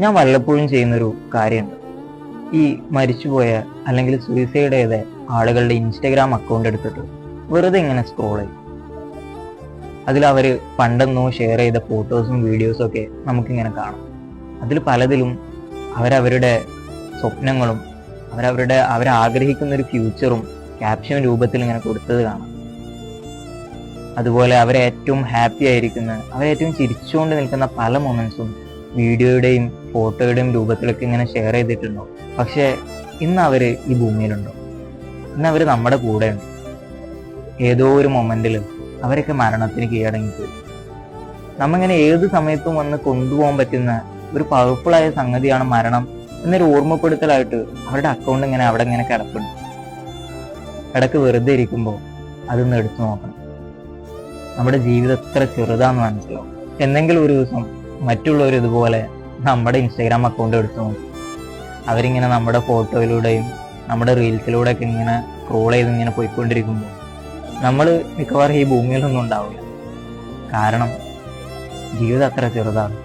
ഞാൻ വല്ലപ്പോഴും ചെയ്യുന്നൊരു കാര്യമുണ്ട്. ഈ മരിച്ചുപോയ അല്ലെങ്കിൽ സൂയിസൈഡ് ചെയ്ത ആളുകളുടെ ഇൻസ്റ്റഗ്രാം അക്കൗണ്ട് എടുത്തിട്ട് വെറുതെ ഇങ്ങനെ സ്ക്രോൾ ചെയ്യും. അതിൽ പണ്ടെന്നോ ഷെയർ ചെയ്ത ഫോട്ടോസും വീഡിയോസും ഒക്കെ നമുക്കിങ്ങനെ കാണാം. അതിൽ പലതിലും അവരവരുടെ സ്വപ്നങ്ങളും അവരാഗ്രഹിക്കുന്ന ഒരു ഫ്യൂച്ചറും ക്യാപ്ഷൻ രൂപത്തിൽ ഇങ്ങനെ കൊടുത്തത് കാണാം. അതുപോലെ ഏറ്റവും ഹാപ്പി ആയിരിക്കുന്ന, ഏറ്റവും ചിരിച്ചുകൊണ്ട് നിൽക്കുന്ന പല മൊമെന്റ്സും വീഡിയോയുടെയും ഫോട്ടോയുടെയും രൂപത്തിലൊക്കെ ഇങ്ങനെ ഷെയർ ചെയ്തിട്ടുണ്ടോ. പക്ഷെ ഇന്ന് അവര് ഈ ഭൂമിയിലുണ്ടോ? ഇന്ന് അവര് നമ്മുടെ കൂടെ ഉണ്ട്. ഏതോ ഒരു മൊമെന്റിൽ അവരൊക്കെ മരണത്തിന് കീഴടങ്ങിപ്പോയി. നമ്മിങ്ങനെ ഏത് സമയത്തും വന്ന് കൊണ്ടുപോകാൻ പറ്റുന്ന ഒരു പവർഫുള്ളായ സംഗതിയാണ് മരണം എന്നൊരു ഓർമ്മപ്പെടുത്തലായിട്ട് അവരുടെ അക്കൗണ്ട് ഇങ്ങനെ അവിടെ ഇങ്ങനെ കിടപ്പുണ്ട്. ഇടയ്ക്ക് വെറുതെ ഇരിക്കുമ്പോൾ അതൊന്ന് എടുത്തു നോക്കണം. നമ്മുടെ ജീവിതം എത്ര ചെറുതാന്ന് മനസ്സിലാവും. എന്തെങ്കിലും ഒരു ദിവസം മറ്റുള്ളവർ ഇതുപോലെ നമ്മുടെ ഇൻസ്റ്റാഗ്രാം അക്കൗണ്ട് എടുത്തു നോക്കും. അവരിങ്ങനെ നമ്മുടെ ഫോട്ടോയിലൂടെയും നമ്മുടെ റീൽസിലൂടെയൊക്കെ ഇങ്ങനെ സ്ക്രോൾ ചെയ്ത് ഇങ്ങനെ പോയിക്കൊണ്ടിരിക്കുമ്പോൾ നമ്മൾ മിക്കവാറും ഈ ഭൂമിയിലൊന്നും ഉണ്ടാവില്ല. കാരണം ജീവിതം അത്ര ചെറുതാണ്.